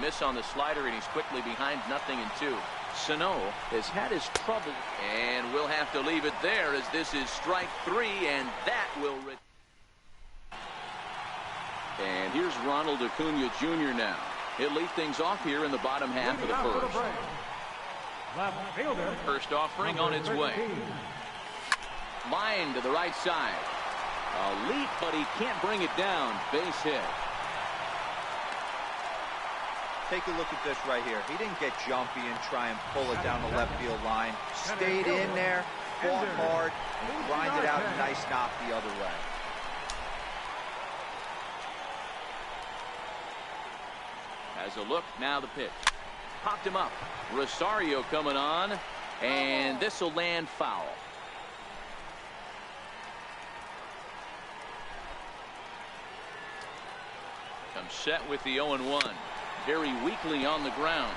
miss on the slider, and he's quickly behind 0-2. Sano has had his trouble, and we'll have to leave it there as this is strike 3, and that will. And here's Ronald Acuna Jr. now. He'll lead things off here in the bottom half of the first. First offering on its way. Line to the right side. A leap, but he can't bring it down. Base hit. Take a look at this right here. He didn't get jumpy and try and pull it down the left field line. Stayed in there, fought hard, and grinded out a nice knock the other way. Has a look, now the pitch. Popped him up. Rosario coming on, and this will land foul. Comes set with the 0-1. Very weakly on the ground.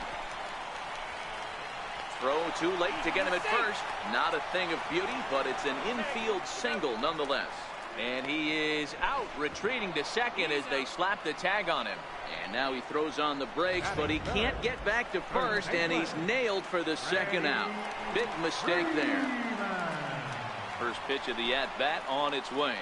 Throw too late to get him at first. Not a thing of beauty, but it's an infield single nonetheless. And he is out, retreating to second as they slap the tag on him. And now he throws on the brakes, but he can't get back to first, and he's nailed for the second out. Big mistake there. First pitch of the at-bat on its way.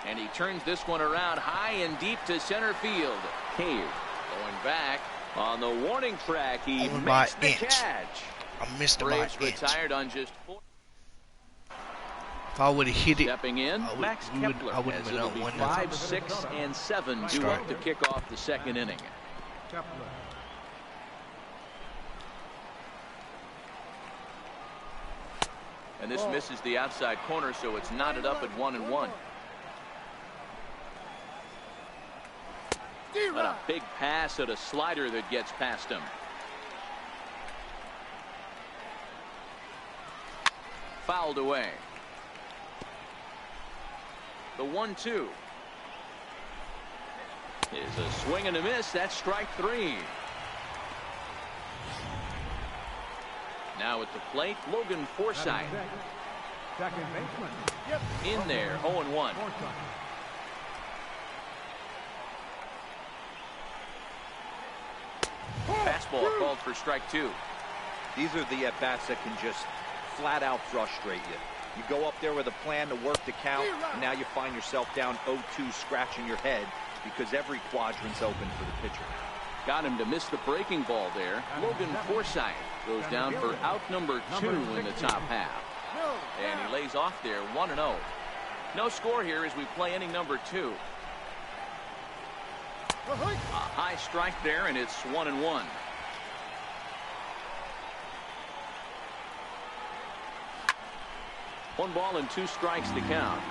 And he turns this one around high and deep to center field. Cave going back on the warning track. He missed the catch. I missed Braves by an inch. retired on just 4. If I would have hit it, Stepping in, Max Kepler, I wouldn't as have it'll been be up 5, 6, and 7 due up to kick off the second inning. And this misses the outside corner, so it's knotted up at 1-1. But a big pass at a slider that gets past him. Fouled away. The 1-2 is a swing and a miss. That's strike 3. Now at the plate, Logan Forsythe. Second baseman. In there, 0-1. Fastball called for strike 2. These are the at-bats that can just flat out frustrate you. You go up there with a plan to work the count, and now you find yourself down 0-2, scratching your head because every quadrant's open for the pitcher. Got him to miss the breaking ball there. Logan Forsythe goes down for out number 2 in the top half. And he lays off there, 1-0. No score here as we play inning number 2. A high strike there, and it's 1-1. One ball and 2 strikes to count.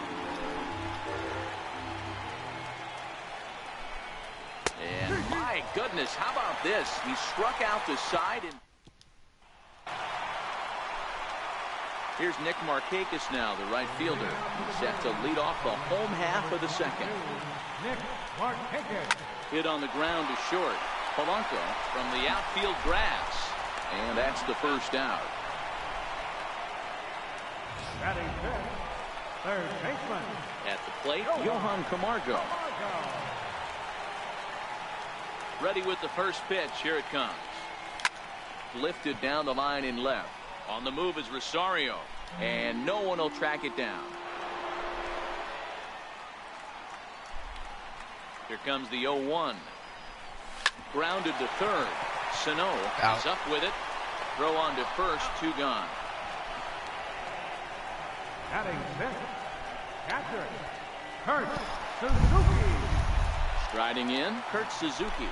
And my goodness, how about this? He struck out the side. And here's Nick Markakis now, the right fielder, set to lead off the home half of the second. Nick Markakis. Hit on the ground to short. Polanco from the outfield grass. And that's the first out. Batting fifth, third baseman. At the plate, Johan Camargo. Ready with the first pitch. Here it comes. Lifted down the line in left. On the move is Rosario. And no one will track it down. Here comes the 0-1. Grounded to third. Sano is up with it. Throw on to first. 2 gone. Batting fifth, catcher, Kurt Suzuki. Striding in, Kurt Suzuki.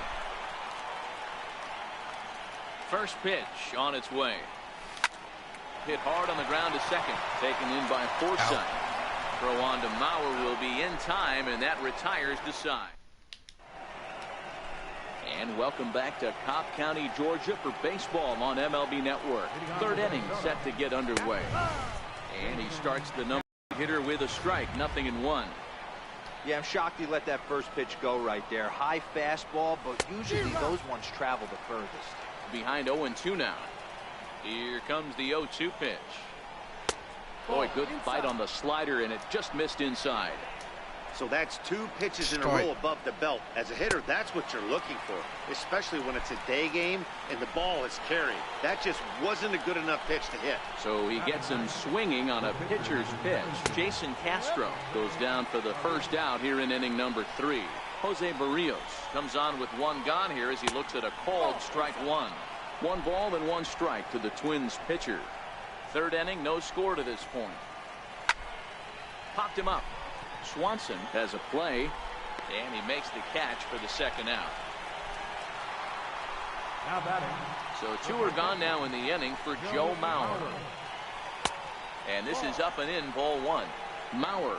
First pitch on its way. Hit hard on the ground to second. Taken in by Forsythe. Throw on to Mauer will be in time, and that retires the side. And welcome back to Cobb County, Georgia for baseball on MLB Network. Third inning set to get underway. And he starts the number hitter with a strike, 0-1. Yeah, I'm shocked he let that first pitch go right there. High fastball, but usually those ones travel the furthest. Behind 0-2 now. Here comes the 0-2 pitch. Boy, good fight on the slider, and it just missed inside. So that's 2 pitches in a row above the belt. As a hitter, that's what you're looking for, especially when it's a day game and the ball is carrying. That just wasn't a good enough pitch to hit. So he gets him swinging on a pitcher's pitch. Jason Castro goes down for the first out here in inning number 3. Jose Barrios comes on with 1 gone here as he looks at a called strike 1. 1 ball and 1 strike to the Twins pitcher. 3rd inning, no score to this point. Popped him up. Swanson has a play, and he makes the catch for the 2nd out. Now batting. So 2 are gone now in the inning for Joe Mauer. And this is up and in, ball 1. Mauer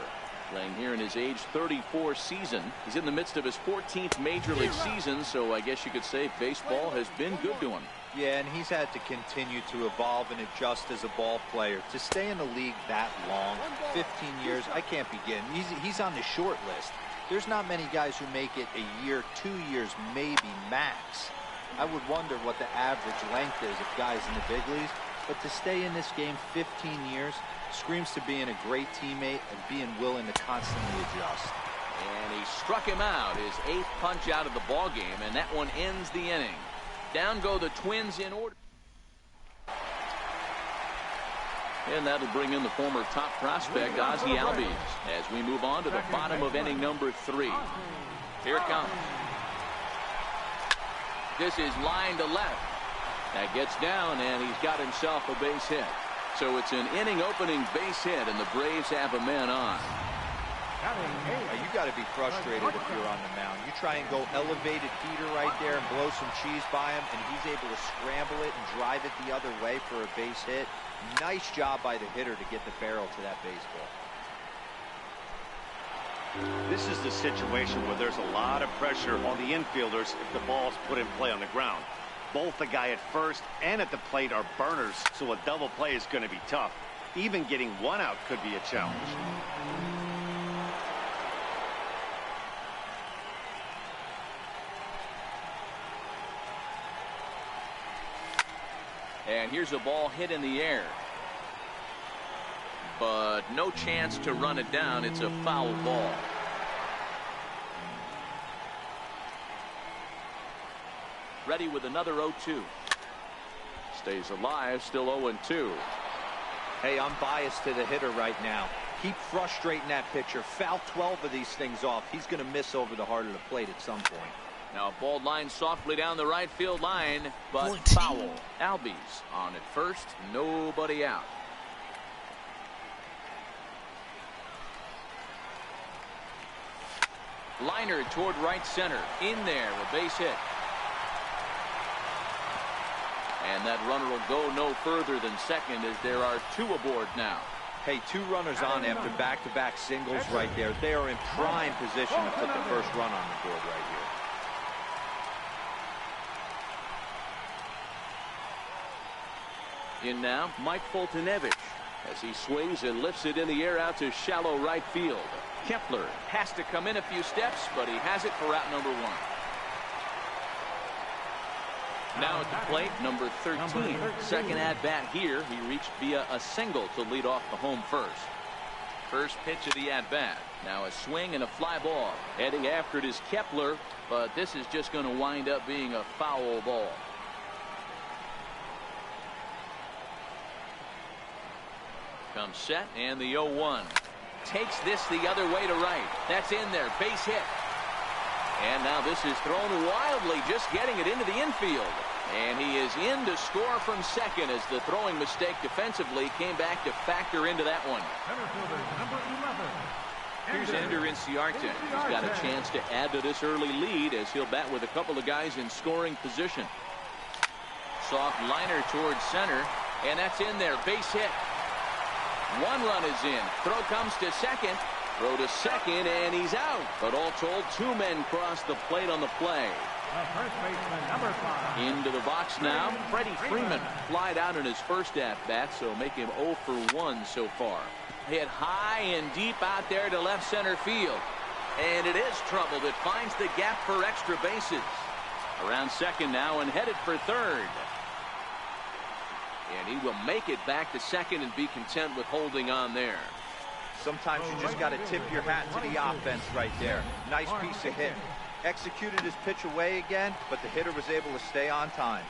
playing here in his age 34 season. He's in the midst of his 14th major league season, so I guess you could say baseball has been good to him. Yeah, and he's had to continue to evolve and adjust as a ball player. To stay in the league that long, 15 years, I can't begin. He's on the short list. There's not many guys who make it a year, 2 years, maybe max. I would wonder what the average length is of guys in the big leagues, but to stay in this game 15 years screams to being a great teammate and being willing to constantly adjust. And he struck him out, his 8th punch out of the ball game, and that one ends the inning. Down go the Twins in order. And that'll bring in the former top prospect, Ozzie Albies, as we move on to the bottom of inning number 3. Here it comes. This is line to left. That gets down, and he's got himself a base hit. So it's an inning-opening base hit, and the Braves have a man on. You got to be frustrated if you're on the mound. You try and go elevated heater right there and blow some cheese by him, and he's able to scramble it and drive it the other way for a base hit. Nice job by the hitter to get the barrel to that baseball. This is the situation where there's a lot of pressure on the infielders if the ball's put in play on the ground. Both the guy at first and at the plate are burners, so a double play is going to be tough. Even getting 1 out could be a challenge. And here's a ball hit in the air. But no chance to run it down. It's a foul ball. Ready with another 0-2. Stays alive, still 0-2. Hey, I'm biased to the hitter right now. Keep frustrating that pitcher. Foul 12 of these things off. He's going to miss over the heart of the plate at some point. Now a ball line softly down the right field line, but 14. foul. Albies on at first, nobody out. Liner toward right center, in there, a base hit. And that runner will go no further than second as there are 2 aboard now. Hey, 2 runners on after back-to-back singles right there. They are in prime position to put the first run on the board right here. In now, Mike Foltynewicz as he swings and lifts it in the air out to shallow right field. Kepler has to come in a few steps, but he has it for out number 1. Now at the plate, number 13. Second at bat here. He reached via a single to lead off the home first. First pitch of the at bat. Now a swing and a fly ball. Heading after it is Kepler, but this is just going to wind up being a foul ball. Comes set, and the 0-1. Takes this the other way to right. That's in there. Base hit. And now this is thrown wildly, just getting it into the infield. And he is in to score from second as the throwing mistake defensively came back to factor into that one. Here's Ender Inciarte. He's got a chance to add to this early lead as he'll bat with a couple of guys in scoring position. Soft liner towards center, and that's in there. Base hit. 1 run is in. Throw comes to second. Throw to second, and he's out. But all told, 2 men cross the plate on the play. First baseman, number 5. Into the box now. Freddie Freeman flied out in his first at-bat, so make him 0 for 1 so far. Hit high and deep out there to left center field. And it is troubled. It finds the gap for extra bases. Around second now and headed for third. And he will make it back to second and be content with holding on there. Sometimes you just got to tip your hat to the offense right there. Nice piece of hit. Executed his pitch away again, but the hitter was able to stay on time.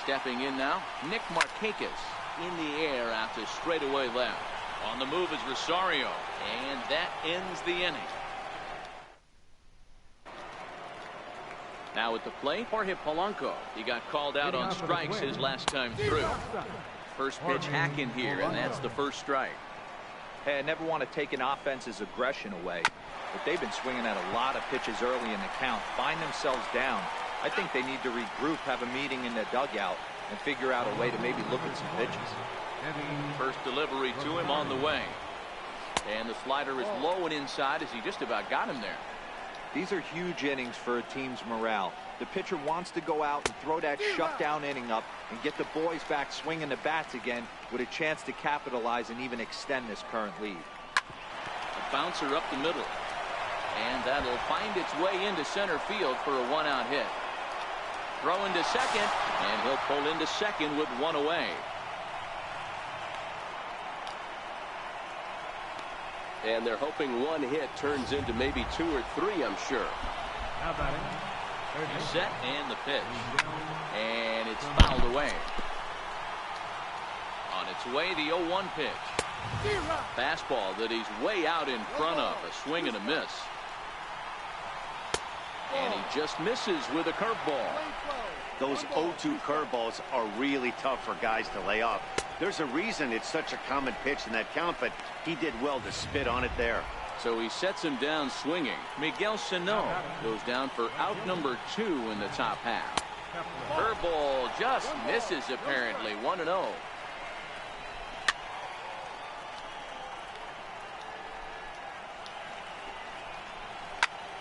Stepping in now, Nick Markakis in the air out to straightaway left. On the move is Rosario, and that ends the inning. Now at the plate, Jorge Polanco. He got called out on strikes his last time through. First pitch hack in here, and that's the first strike. Hey, I never want to take an offense's aggression away, but they've been swinging at a lot of pitches early in the count, find themselves down. I think they need to regroup, have a meeting in the dugout, and figure out a way to maybe look at some pitches. First delivery to him on the way. And the slider is low and inside as he just about got him there. These are huge innings for a team's morale. The pitcher wants to go out and throw that shutdown inning up and get the boys back swinging the bats again with a chance to capitalize and even extend this current lead. A bouncer up the middle. And that'll find its way into center field for a one-out hit. Throw into second, and he'll pull into second with one away. And they're hoping one hit turns into maybe 2 or 3, I'm sure. Now batting. Set and the pitch. And it's fouled away. On its way, the 0-1 pitch. Fastball that he's way out in front of. A swing and a miss. And he just misses with a curveball. Those 0-2 curveballs are really tough for guys to lay off. There's a reason it's such a common pitch in that count, but he did well to spit on it there. So he sets him down swinging. Miguel Sano goes down for out number 2 in the top half. Curveball just misses apparently. 1-0.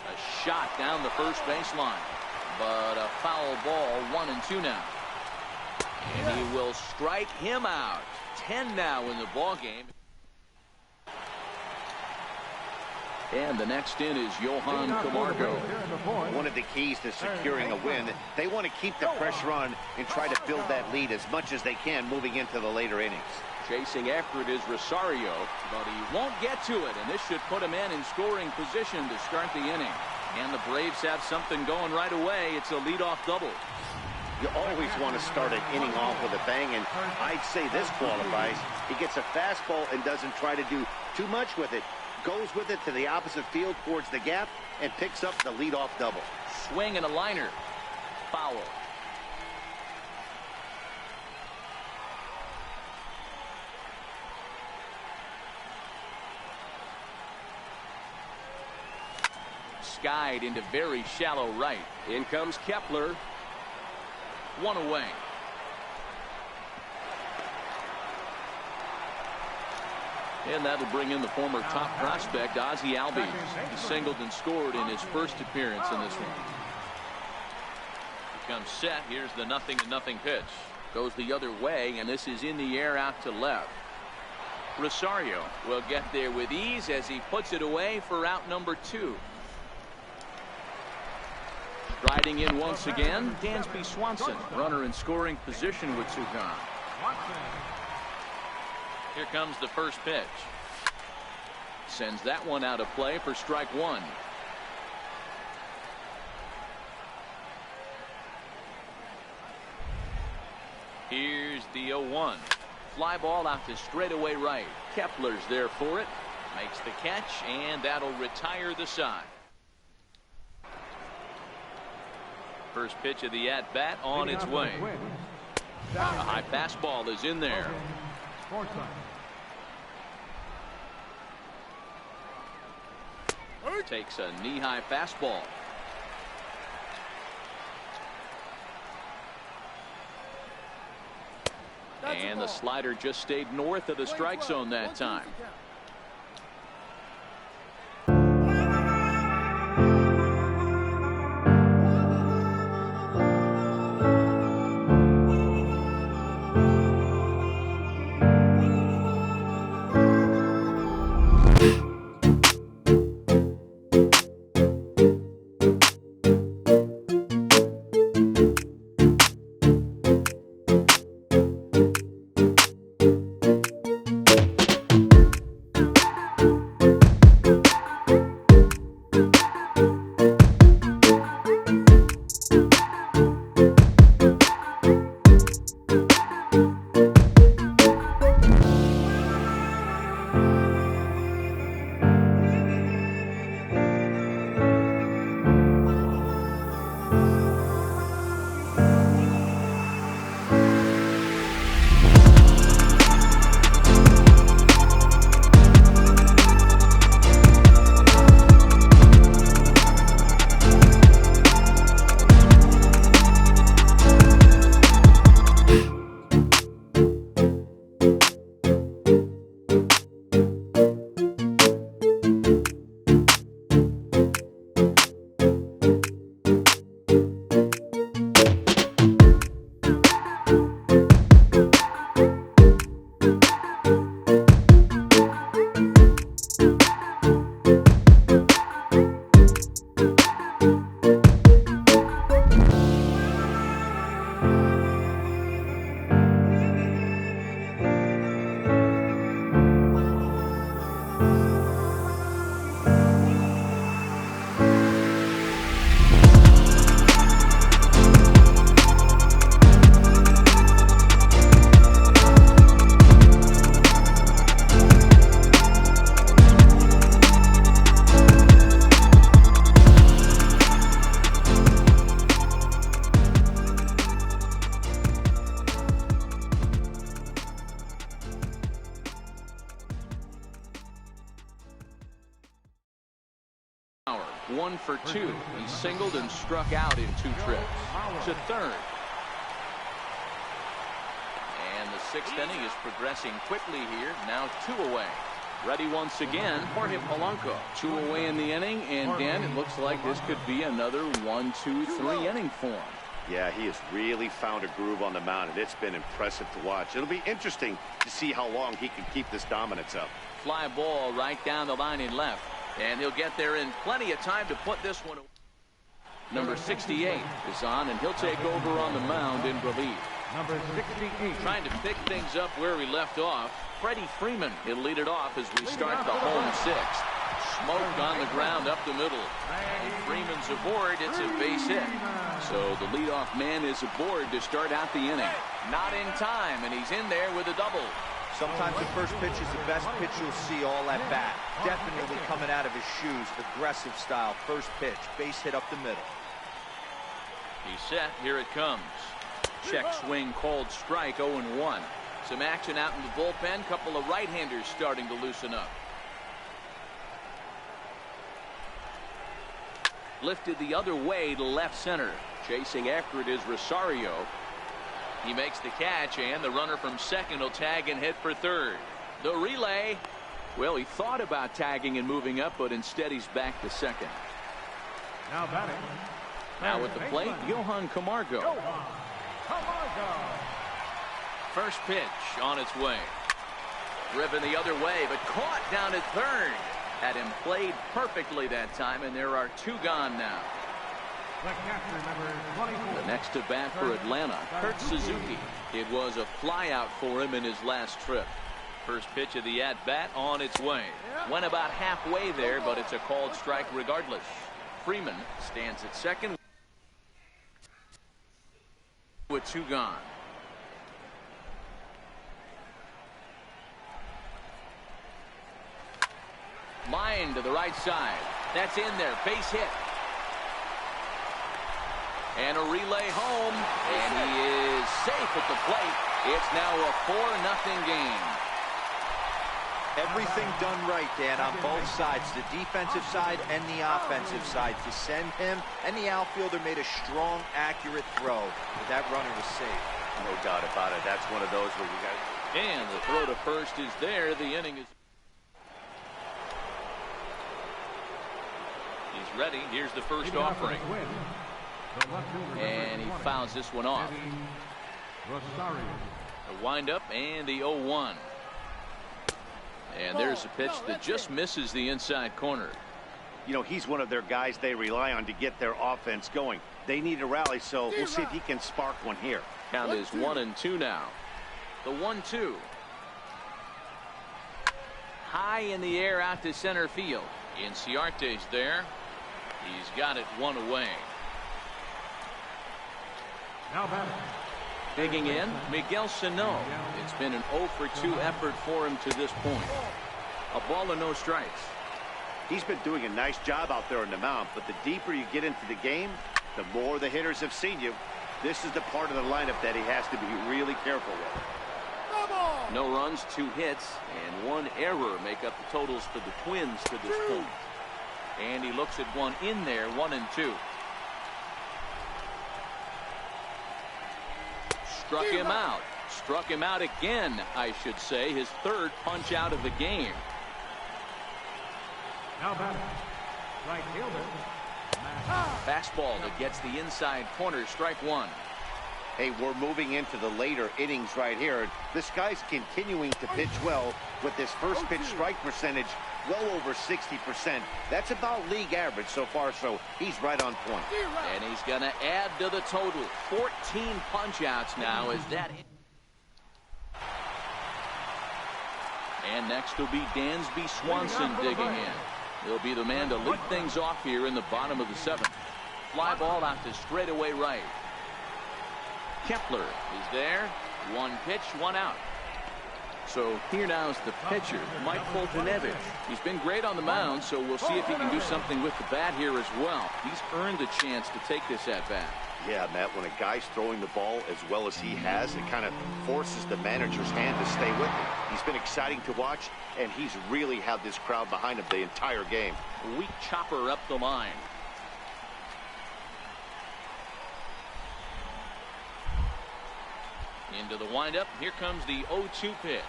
A shot down the first baseline, but a foul ball. 1-2 now. And he will strike him out. 10 now in the ball game. And the next in is Johan Camargo. One of the keys to securing a win, they want to keep the pressure on and try to build that lead as much as they can moving into the later innings. Chasing after it is Rosario, but he won't get to it, and this should put him in scoring position to start the inning. And the Braves have something going right away. It's a leadoff double. You always want to start an inning off with a bang, and I'd say this qualifies. He gets a fastball and doesn't try to do too much with it. Goes with it to the opposite field towards the gap and picks up the leadoff double. Swing and a liner. Foul. Skied into very shallow right. In comes Kepler. 1 away. And that'll bring in the former top prospect, Ozzie Albies. He singled and scored in his first appearance in this one. He comes set. Here's the 0-0 pitch. Goes the other way, and this is in the air out to left. Rosario will get there with ease as he puts it away for out number 2. Riding in once again, Dansby Swanson, runner in scoring position with 2 gone. Here comes the first pitch. Sends that one out of play for strike 1. Here's the 0-1. Fly ball out to straightaway right. Kepler's there for it. Makes the catch, and that'll retire the side. First pitch of the at-bat on its way. A high fastball is in there. Takes a knee-high fastball. And the slider just stayed north of the strike zone that time. 1 for 2. He singled and struck out in 2 trips. To third. And the 6th inning is progressing quickly here. Now 2 away. Ready once again, Jorge Polanco. 2 away in the inning, and Dan, it looks like this could be another 1, 2, 3 inning for him. Yeah, he has really found a groove on the mound, and it's been impressive to watch. It'll be interesting to see how long he can keep this dominance up. Fly ball right down the line in left, and he'll get there in plenty of time to put this one away. Number 68 is on, and he'll take over on the mound in relief. Number 68. Trying to pick things up where we left off. Freddie Freeman, he'll lead it off as we start the home 6th. Smoked on the ground up the middle. And Freeman's aboard. It's a base hit. So the leadoff man is aboard to start out the inning. Not in time, and he's in there with a double. Sometimes the first pitch is the best pitch you'll see all at bat. Definitely coming out of his shoes. Aggressive style. First pitch. Base hit up the middle. He's set. Here it comes. Check swing called strike. 0-1. Some action out in the bullpen. Couple of right-handers starting to loosen up. Lifted the other way to left center. Chasing after it is Rosario. He makes the catch, and the runner from second will tag and hit for third. The relay. Well, he thought about tagging and moving up, but instead he's back to second. Now batting. Now at the plate, Johan Camargo. First pitch on its way. Driven the other way, but caught down at third. Had him played perfectly that time, and there are 2 gone now. The catcher, number 24. The next to bat for Atlanta, Kurt Suzuki. It was a flyout for him in his last trip. First pitch of the at-bat on its way. Went about halfway there, but it's a called strike regardless. Freeman stands at second with 2 gone. Line to the right side. That's in there. Base hit. And a relay home. And he is safe at the plate. It's now a 4-0 game. Everything done right, Dan, on both sides. The defensive side and the offensive side. To send him and the outfielder made a strong, accurate throw. But that runner was safe. No doubt about it. That's one of those where you got... And the throw to first is there. The inning is... He's ready. Here's the first offering. And he fouls this one off. The windup and the 0-1. And there's a pitch that just misses the inside corner. You know, he's one of their guys they rely on to get their offense going. They need a rally, so we'll see if he can spark one here. Count is 1-2 now. The 1-2. High in the air out to center field. Inciarte's there. He's got it 1 away. Now batting. Digging in, Miguel Sano. It's been an 0 for 2 effort for him to this point. A ball and no strikes. He's been doing a nice job out there on the mound, but the deeper you get into the game, the more the hitters have seen you. This is the part of the lineup that he has to be really careful with. No runs, 2 hits, and 1 error make up the totals for the Twins to this point. And he looks at one in there, 1-2. Struck him out. Struck him out again, I should say. His 3rd punch out of the game. Now batting. Right fielder. Fastball that gets the inside corner, strike 1. Hey, we're moving into the later innings right here. This guy's continuing to pitch well with this first pitch strike percentage well over 60%. That's about league average so far, so he's right on point. And he's going to add to the total. 14 punch-outs now as that. And next will be Dansby Swanson digging in. He'll be the man to lead things off here in the bottom of the 7th. Fly ball out to straightaway right. Kepler is there. 1 pitch, 1 out. So here now is the pitcher, Mike Foltynewicz. He's been great on the mound, so we'll see if he can do something with the bat here as well. He's earned a chance to take this at bat. Yeah, Matt, when a guy's throwing the ball as well as he has, it kind of forces the manager's hand to stay with him. He's been exciting to watch, and he's really had this crowd behind him the entire game. Weak chopper up the line. Into the windup. Here comes the 0-2 pitch.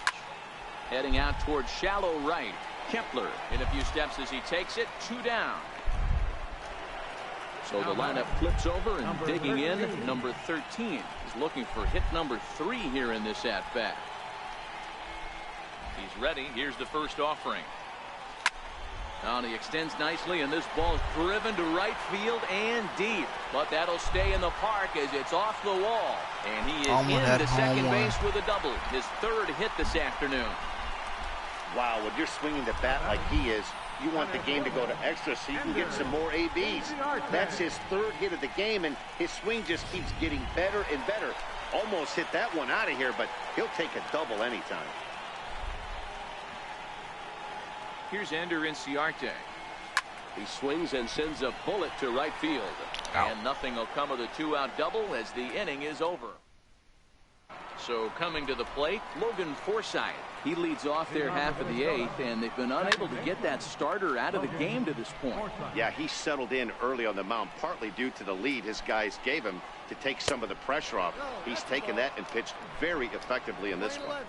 Heading out towards shallow right. Kepler in a few steps as he takes it. 2 down. So the lineup flips over, and digging in, number 13 is looking for hit number 3 here in this at-bat. He's ready. Here's the first offering. Now he extends nicely, and this ball's driven to right field and deep. But that'll stay in the park as it's off the wall. And he is into second base with a double. His 3rd hit this afternoon. Wow, when you're swinging the bat like he is, you want the game to go to extra so you can get some more ABs. That's his 3rd hit of the game, and his swing just keeps getting better and better. Almost hit that one out of here, but he'll take a double anytime. Here's Anthonyedmondjr.YT. He swings and sends a bullet to right field. And nothing will come of the 2-out double as the inning is over. So coming to the plate, Logan Forsythe. He leads off their half of the 8th, and they've been unable to get that starter out of the game to this point. Yeah, he settled in early on the mound, partly due to the lead his guys gave him to take some of the pressure off. He's taken that and pitched very effectively in this one.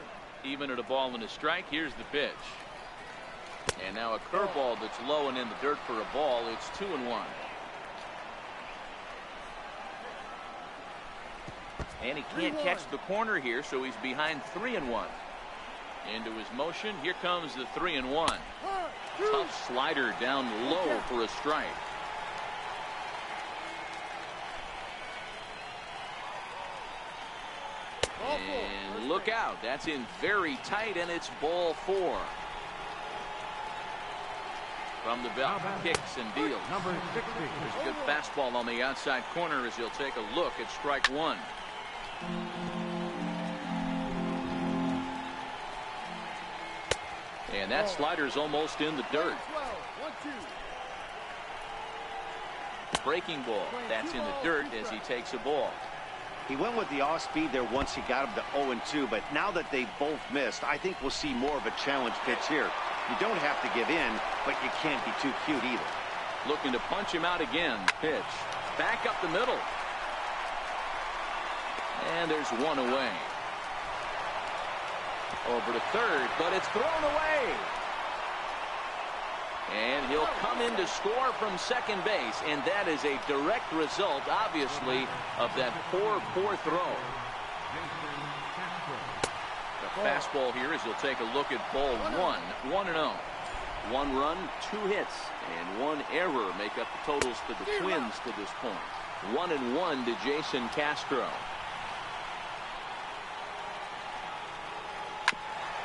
Even at a ball and a strike, here's the pitch. And now a curveball that's low and in the dirt for a ball. It's 2-1. And he can't catch the corner here, so he's behind 3-1. Into his motion. Here comes the 3-1. Tough slider down low for a strike. And look out. That's in very tight, and it's ball 4. From the belt, kicks and deals. Number 60. There's a good fastball on the outside corner as he'll take a look at strike 1. And that slider's almost in the dirt. Breaking ball. That's in the dirt as he takes a ball. He went with the off-speed there once he got him to 0-2, but now that they've both missed, I think we'll see more of a challenge pitch here. You don't have to give in, but you can't be too cute either. Looking to punch him out again. Pitch. Back up the middle. And there's one away. Over to third, but it's thrown away. And he'll come in to score from second base, and that is a direct result, obviously, of that poor throw. The fastball here as he'll take a look at ball 1, 1-0. 1 run, 2 hits, and 1 error make up the totals for the Twins to this point. 1-1 to Jason Castro.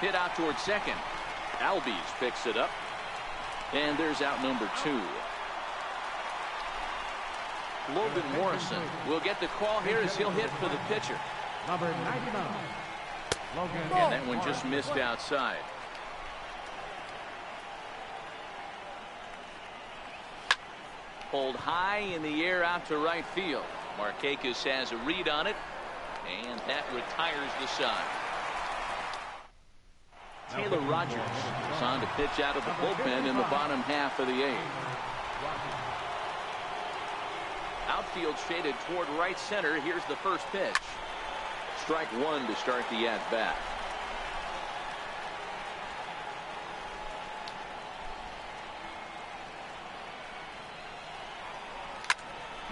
Hit out towards second. Albies picks it up. And there's out number 2. Logan Morrison will get the call here as he'll hit for the pitcher. Number 99. Logan. And that one just missed outside. Pulled high in the air out to right field. Markakis has a read on it, and that retires the side. Taylor Rogers is on to pitch out of the bullpen in the bottom half of the 8th. Outfield shaded toward right center. Here's the first pitch. Strike 1 to start the at-bat.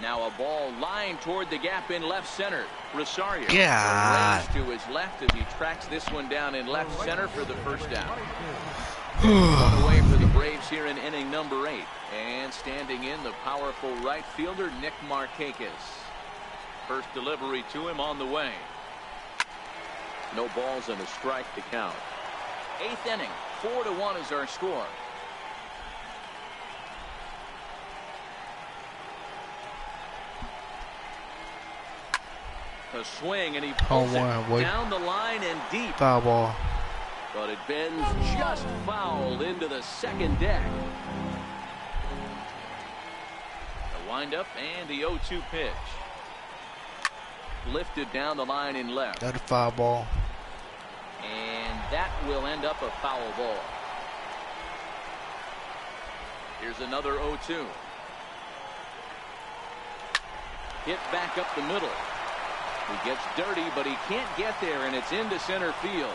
Now a ball lined toward the gap in left center. Rosario raised to his left as he tracks this one down in left center for the first down. One away for the Braves here in inning number 8. And standing in, the powerful right fielder, Nick Markakis. First delivery to him on the way. No balls and a strike to count. 8th inning, 4-1 is our score. A swing, and he pulls it down the line and deep. Foul ball. But it bends just foul into the second deck. The windup and the 0-2 pitch. Lifted down the line in left. That's a foul ball. And that will end up a foul ball. Here's another 0-2. Hit back up the middle. He gets dirty, but he can't get there, and it's into center field.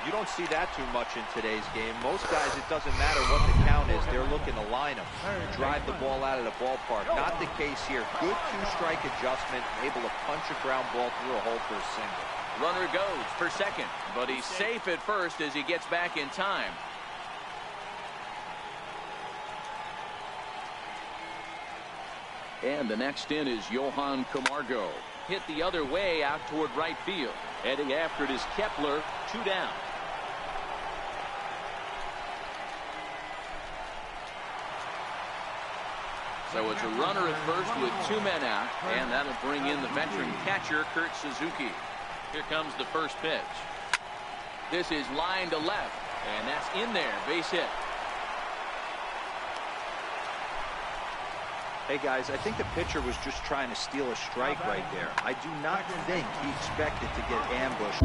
You don't see that too much in today's game. Most guys, it doesn't matter what the count is. They're looking to line them, drive the ball out of the ballpark. Not the case here. Good two-strike adjustment, able to punch a ground ball through a hole for a single. Runner goes for second, but he's safe at first as he gets back in time. And the next in is Johan Camargo. Hit the other way out toward right field. Heading after it is Kepler, 2 down. So it's a runner at first with 2 men out, and that'll bring in the veteran catcher, Kurt Suzuki. Here comes the first pitch. This is line to left, and that's in there, base hit. Hey guys, I think the pitcher was just trying to steal a strike right there. I do not think he expected to get ambushed.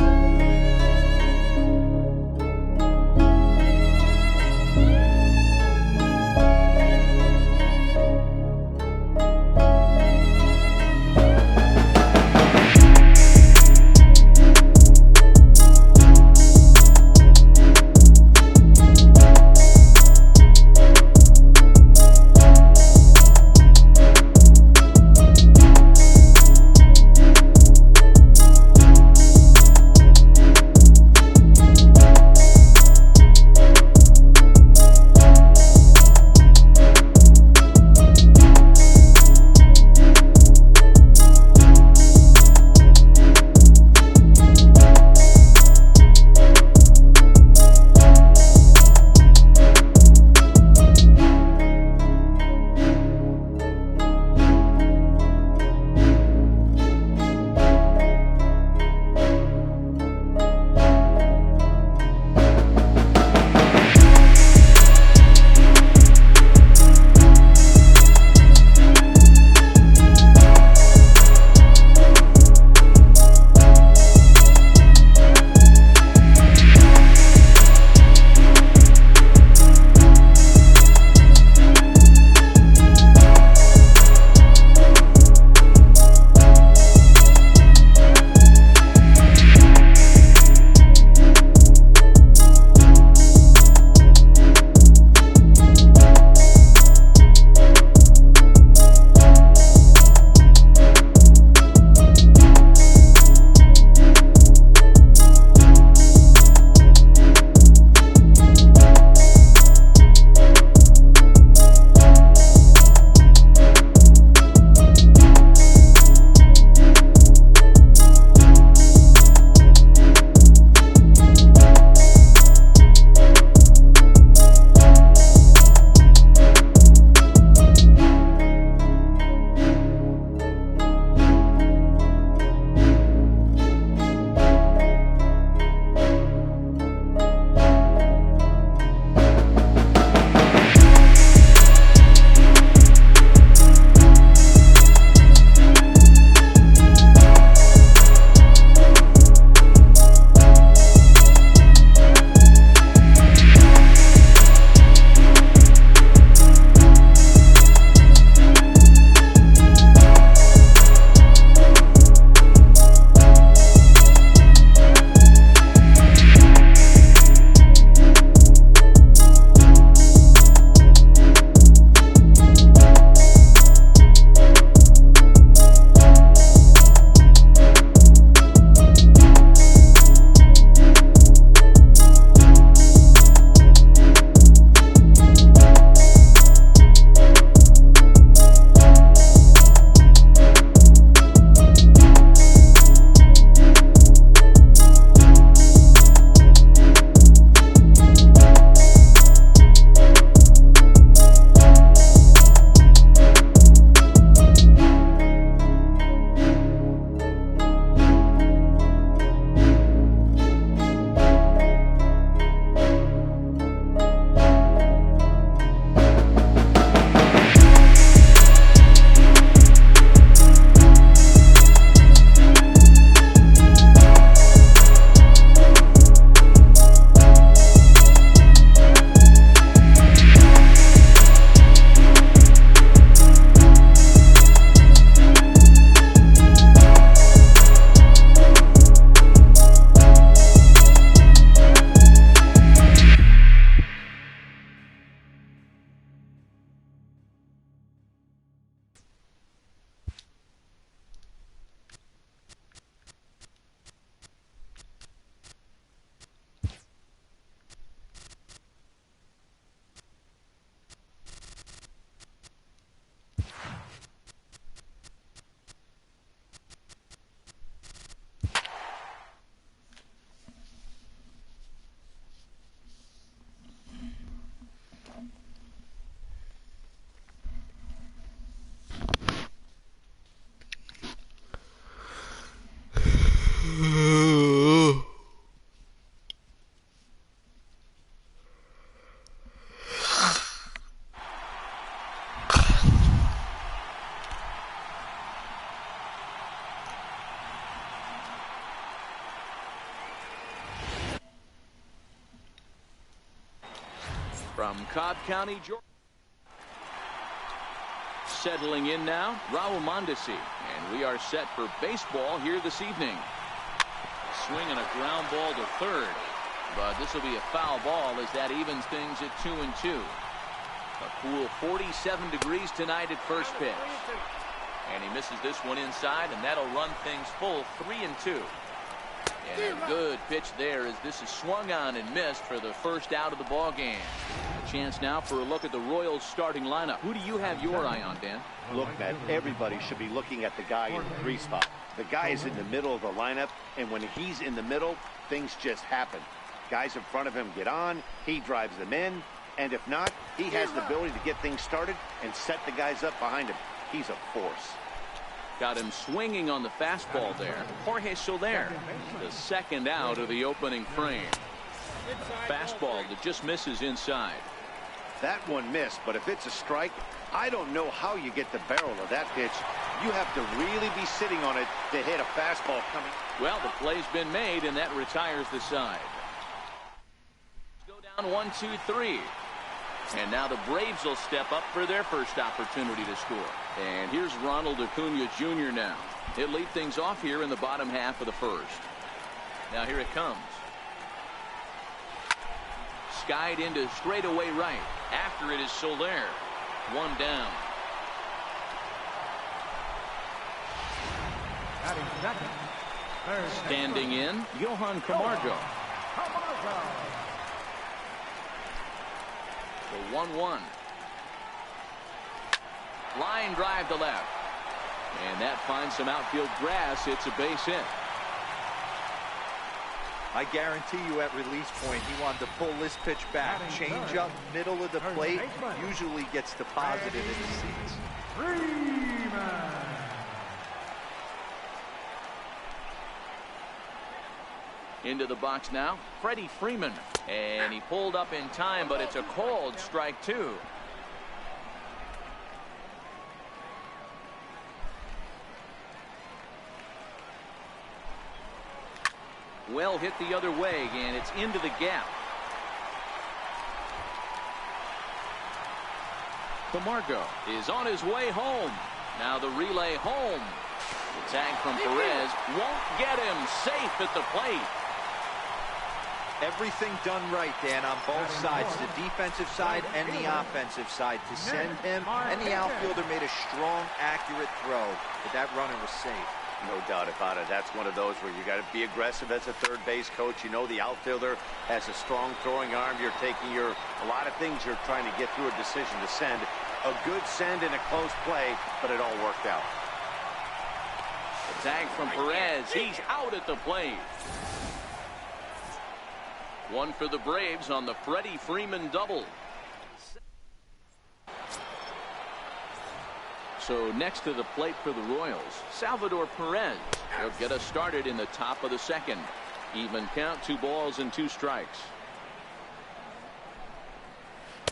From Cobb County, Georgia. Settling in now, Raul Mondesi. And we are set for baseball here this evening. Swinging a ground ball to third. But this will be a foul ball as that evens things at 2-2. A cool 47 degrees tonight at first pitch. And he misses this one inside, and that'll run things full 3-2. And a good pitch there as this is swung on and missed for the first out of the ball game. A chance now for a look at the Royals starting lineup. Who do you have your eye on, Dan? Look, Matt, everybody should be looking at the guy in the 3 spot. The guy is in the middle of the lineup, and when he's in the middle, things just happen. Guys in front of him get on, he drives them in, and if not, he has the ability to get things started and set the guys up behind him. He's a force. Got him swinging on the fastball there. Jorge Soler, the second out of the opening frame. A fastball that just misses inside. That one missed, but if it's a strike, I don't know how you get the barrel of that pitch. You have to really be sitting on it to hit a fastball coming. Well, the play's been made, and that retires the side. Go down 1-2-3. And now the Braves will step up for their first opportunity to score. And here's Ronald Acuna Jr. now. He'll lead things off here in the bottom half of the first. Now here it comes. Skied into straightaway right. After it is Soler. One down. Standing in, Johan Camargo. The 1-1. Line drive to left. And that finds some outfield grass. It's a base hit. I guarantee you at release point, he wanted to pull this pitch back. Change up, middle of the plate, usually gets deposited in the seats. Into the box now, Freddie Freeman. And he pulled up in time, but it's a called strike 2. Well hit the other way, and it's into the gap. Camargo is on his way home. Now the relay home. The tag from Perez won't get him. Safe at the plate. Everything done right, Dan, on both sides, the defensive side and the offensive side, to send him, and the outfielder made a strong, accurate throw, but that runner was safe. No doubt about it. That's one of those where you got to be aggressive as a third base coach. You know the outfielder has a strong throwing arm. You're taking a lot of things you're trying to get through a decision to send. A good send in a close play, but it all worked out. The tag from Perez. He's out at the plate. One for the Braves on the Freddie Freeman double. So next to the plate for the Royals, Salvador Perez. He'll get us started in the top of the second. Even count, 2 balls and 2 strikes.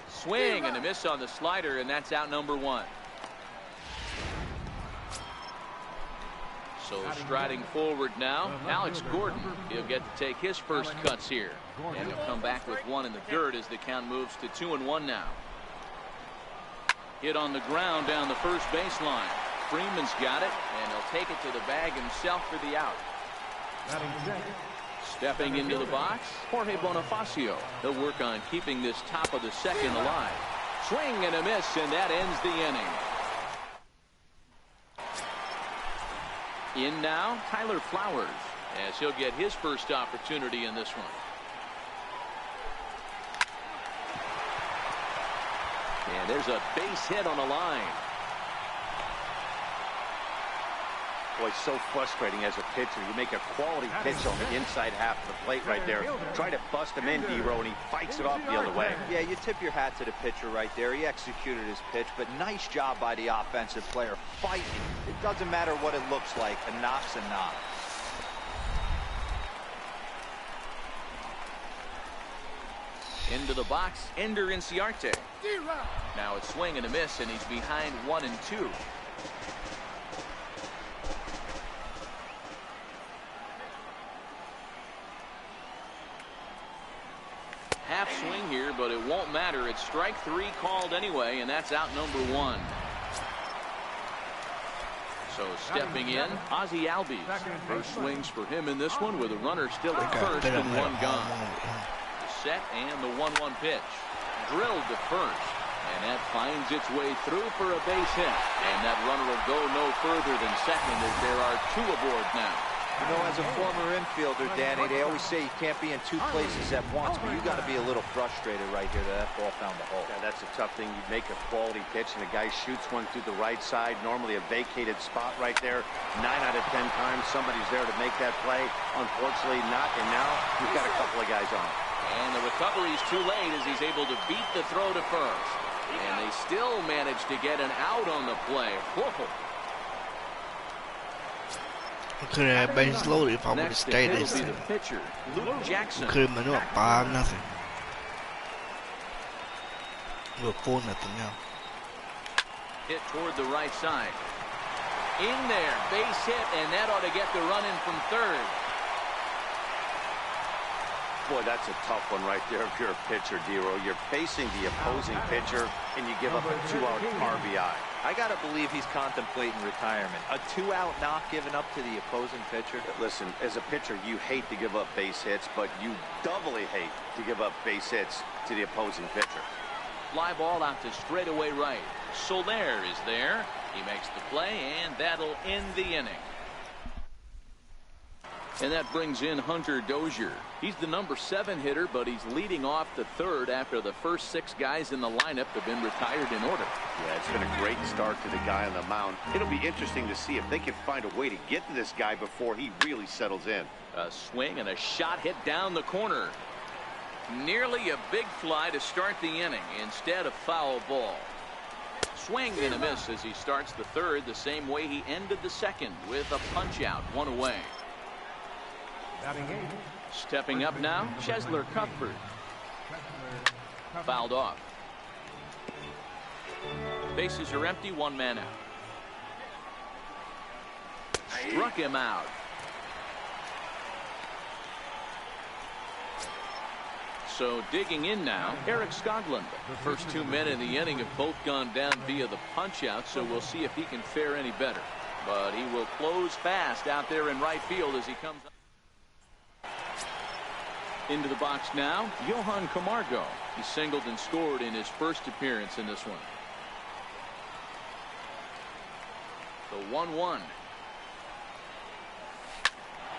Swing and a miss on the slider, and that's out number 1. So striding forward now, Alex Gordon. He'll get to take his first cuts here. And he'll come back with 1 in the dirt as the count moves to 2-1 now. Hit on the ground down the first baseline. Freeman's got it, and he'll take it to the bag himself for the out. Stepping into the box, Jorge Bonifacio. He'll work on keeping this top of the second alive. Swing and a miss, and that ends the inning. In now, Tyler Flowers, as he'll get his first opportunity in this one. And there's a base hit on the line. Boy, so frustrating as a pitcher. You make a quality pitch on the inside half of the plate right there. Try to bust him in, D-Row, and he fights it off the other way. Yeah, you tip your hat to the pitcher right there. He executed his pitch, but nice job by the offensive player. Fighting. It doesn't matter what it looks like. A knock's a knock. Into the box, Ender Inciarte. Now it's swing and a miss, and he's behind 1 and 2. half swing here, but it won't matter. It's strike 3 called anyway, and that's out number 1. So stepping in, Ozzie Albies. First swings for him in this one with a runner still at first and 1 gone. The set and the 1-1 pitch. Drilled to first. And that finds its way through for a base hit. And that runner will go no further than second as there are 2 aboard now. You know, as a former infielder, Danny, they always say you can't be in 2 places at once, but you got to be a little frustrated right here that ball found the hole. Yeah, that's a tough thing. You make a quality pitch and a guy shoots one through the right side, normally a vacated spot right there. 9 out of 10 times somebody's there to make that play. Unfortunately not, and now we've got a couple of guys on. And the recovery's too late as he's able to beat the throw to first. And they still manage to get an out on the play. Whoa. I could have had bases loaded if I would have Next stayed to this hit will be thing. the pitcher, Luke Jackson. Could have been up 5-0. We're 4-0 now. Hit toward the right side. In there, base hit, and that ought to get the run in from third. Boy, that's a tough one right there if you're a pitcher, Dero. You're facing the opposing pitcher, and you give up a 2-out RBI. I got to believe he's contemplating retirement. A 2-out knock given up to the opposing pitcher. Listen, as a pitcher, you hate to give up base hits, but you doubly hate to give up base hits to the opposing pitcher. Fly ball out to straightaway right. Soler is there. He makes the play, and that'll end the inning. And that brings in Hunter Dozier. He's the number 7 hitter, but he's leading off the third after the first 6 guys in the lineup have been retired in order. Yeah, it's been a great start to the guy on the mound. It'll be interesting to see if they can find a way to get to this guy before he really settles in. A swing and a shot hit down the corner. Nearly a big fly to start the inning instead of foul ball. Swing and a miss as he starts the third the same way he ended the second with a punch out, 1 away. Stepping up now, Chesler Cuthbert. Fouled off. Bases are empty, 1 man out. Struck him out. So digging in now, Eric Skoglund. The first 2 men in the inning have both gone down via the punch out, so we'll see if he can fare any better. But he will close fast out there in right field as he comes up. Into the box now, Johan Camargo. He singled and scored in his first appearance in this one. The 1-1.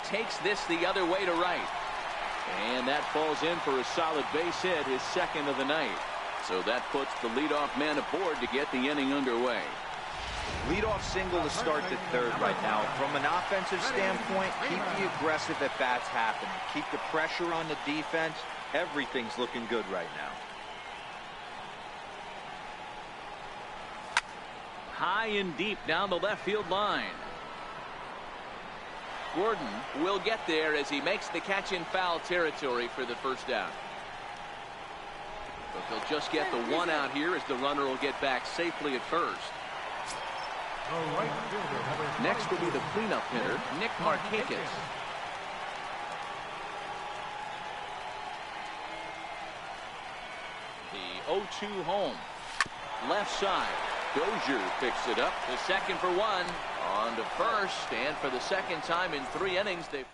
Takes this the other way to right. And that falls in for a solid base hit, his second of the night. So that puts the leadoff man aboard to get the inning underway. Leadoff single to start the third right now. From an offensive standpoint, keep the aggressive at bats happening. Keep the pressure on the defense. Everything's looking good right now. High and deep down the left field line. Gordon will get there as he makes the catch in foul territory for the first out. But they'll just get the 1 out here as the runner will get back safely at first. Next will be the cleanup hitter, Nick Markakis. The 0-2 home. Left side. Dozier picks it up. The second for 1. On to first. And for the second time in 3 innings, they've...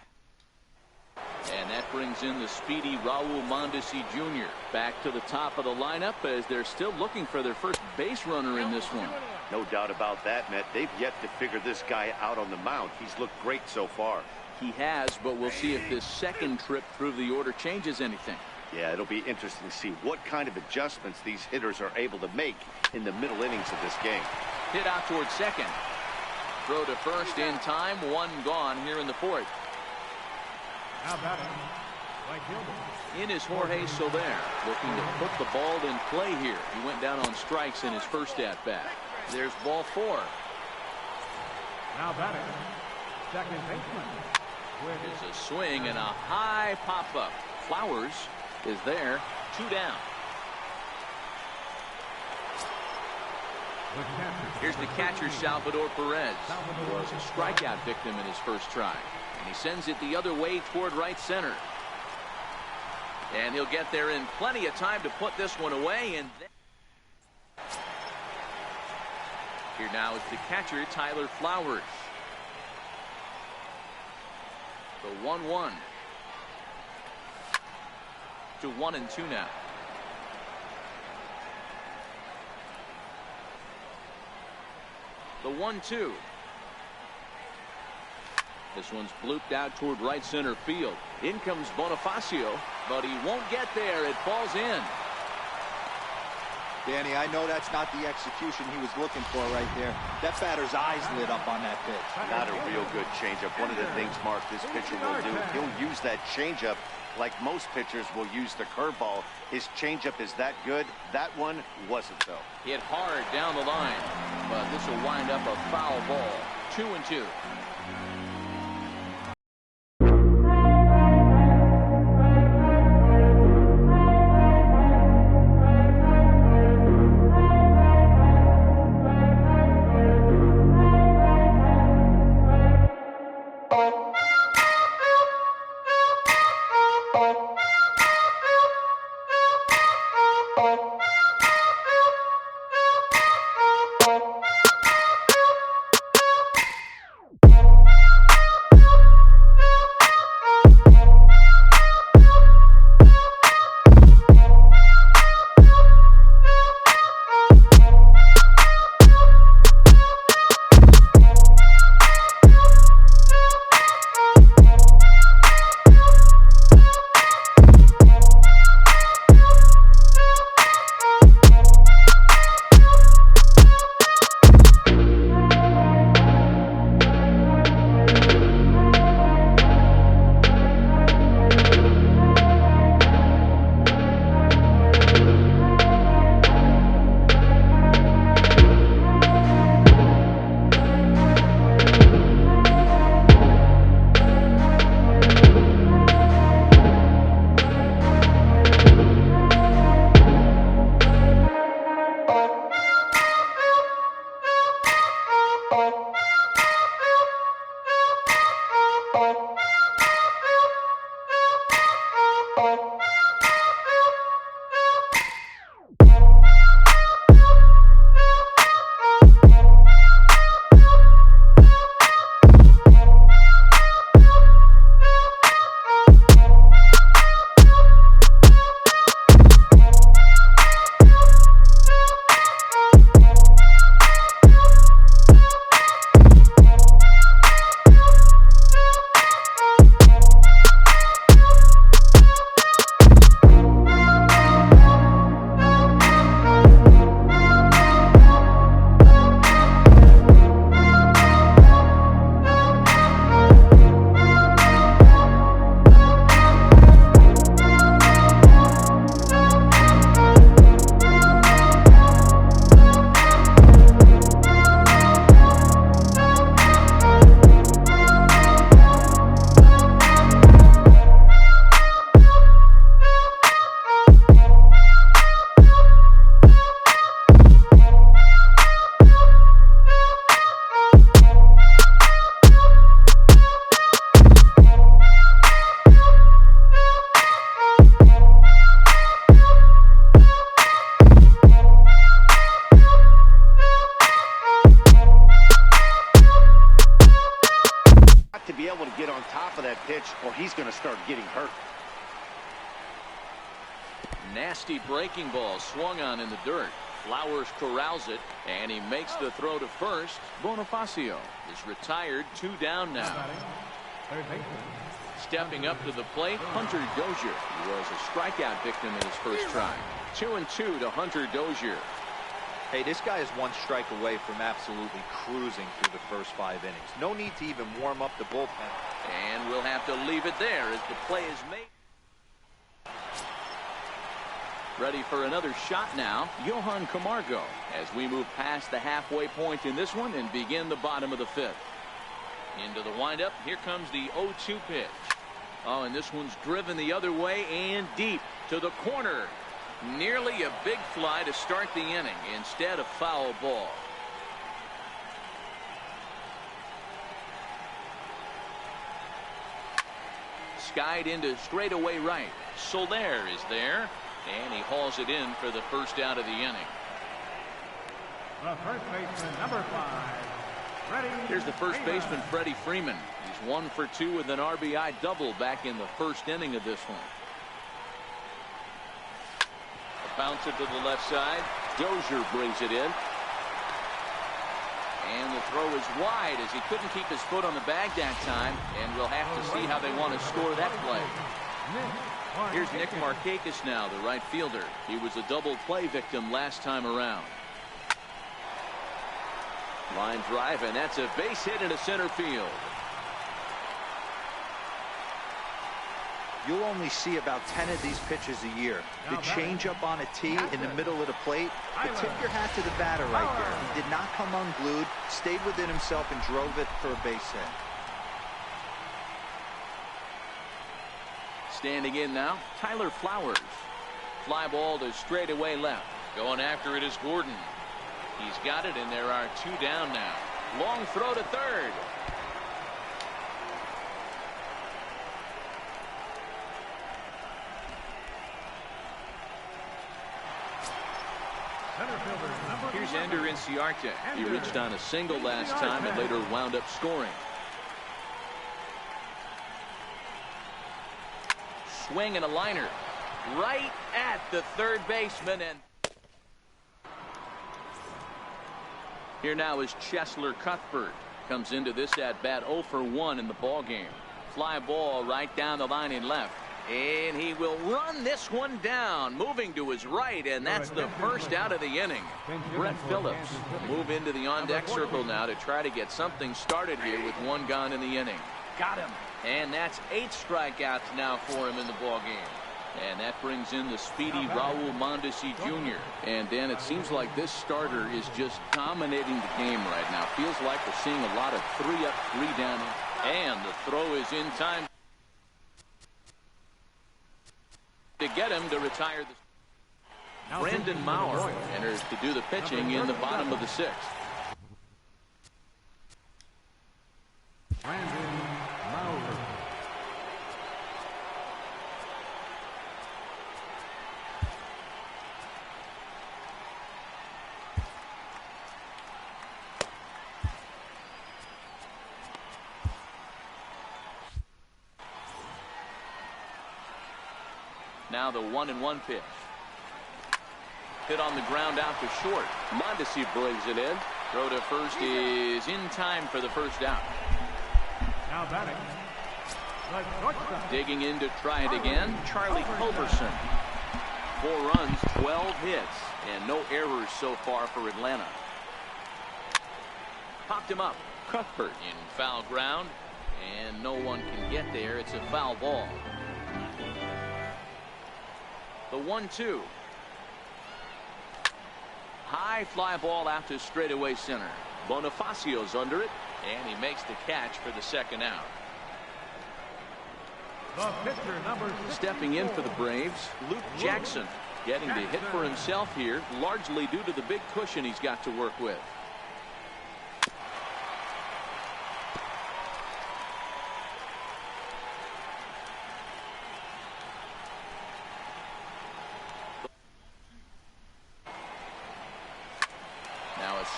And that brings in the speedy Raul Mondesi Jr. back to the top of the lineup as they're still looking for their first base runner in this one. No doubt about that, Matt. They've yet to figure this guy out on the mound. He's looked great so far. He has, but we'll see if this second trip through the order changes anything. Yeah, it'll be interesting to see what kind of adjustments these hitters are able to make in the middle innings of this game. Hit out towards second. Throw to first in time. 1 gone here in the 4th. In is Jorge Soler, looking to put the ball in play here. He went down on strikes in his first at bat. There's ball 4. Now batting, second baseman. It's a swing and a high pop up. Flowers is there. 2 down. Here's the catcher, Salvador Perez, who was a strikeout victim in his first try. And he sends it the other way toward right center. And he'll get there in plenty of time to put this one away. And here now is the catcher, Tyler Flowers. The 1-1 to 1-2 now. The 1-2. This one's blooped out toward right center field. In comes Bonifacio, but he won't get there. It falls in. Danny, I know that's not the execution he was looking for right there. That batter's eyes lit up on that pitch. Not a real good changeup. One of the things, Mark, this pitcher will do, he'll use that changeup like most pitchers will use the curveball. His changeup is that good. That one wasn't, though. Hit hard down the line, but this will wind up a foul ball. 2-2. pitch or he's going to start getting hurt. Nasty breaking ball swung on in the dirt. Flowers corrals it, and he makes the throw to first. Bonifacio is retired, 2 down now. Stepping up to the plate, Hunter Dozier was a strikeout victim in his first try. 2-2 to Hunter Dozier. Hey, this guy is 1 strike away from absolutely cruising through the first 5 innings. No need to even warm up the bullpen. And we'll have to leave it there as the play is made. Ready for another shot now, Johan Camargo, as we move past the halfway point in this one and begin the bottom of the 5th. Into the windup, here comes the 0-2 pitch. Oh, and this one's driven the other way and deep to the corner. Nearly a big fly to start the inning, instead of foul ball. skied into straightaway right. Soler is there, and he hauls it in for the first out of the inning. The first baseman, number 5. Here's the first baseman, Freddie Freeman. He's 1 for 2 with an RBI double back in the first inning of this one. A bouncer to the left side. Dozier brings it in. And the throw is wide as he couldn't keep his foot on the bag that time. And we'll have to see how they want to score that play. Here's Nick Markakis now, the right fielder. He was a double play victim last time around. Line drive, and that's a base hit into center field. You'll only see about 10 of these pitches a year. The changeup on a tee in the middle of the plate. But tip your hat to the batter right there. He did not come unglued, stayed within himself, and drove it for a base hit. Standing in now, Tyler Flowers. Fly ball to straightaway left. Going after it is Gordon. He's got it, and there are 2 down now. Long throw to third. Here's Ender Inciarte. He reached on a single last time and later wound up scoring. Swing and a liner right at the third baseman, and here now is Cheslor Cuthbert. Comes into this at bat 0 for 1 in the ball game. Fly ball right down the line in left. And he will run this one down, moving to his right, and that's the first out of the inning. Brett Phillips move into the on-deck circle now to try to get something started here with 1 gone in the inning. Got him. And that's 8 strikeouts now for him in the ball game. And that brings in the speedy Raul Mondesi Jr. And Dan, it seems like this starter is just dominating the game right now. Feels like we're seeing a lot of 3 up, 3 down. And the throw is in time to get him to retire. Brandon Maurer enters to do the pitching in the bottom of the 6th. Brandon Maurer. Now the 1-1 pitch. Hit on the ground out to short. Mondesi brings it in. Throw to first is in time for the first out. Now batting. The shortstop. Digging in to try it again, Charlie Culberson. 4 runs, 12 hits, and no errors so far for Atlanta. Popped him up. Cuthbert in foul ground, and no one can get there. It's a foul ball. The 1-2. High fly ball out to straightaway center. Bonifacio's under it, and he makes the catch for the second out. The pitcher, number 64. Stepping in for the Braves, Luke Jackson, getting the hit for himself here, largely due to the big cushion he's got to work with.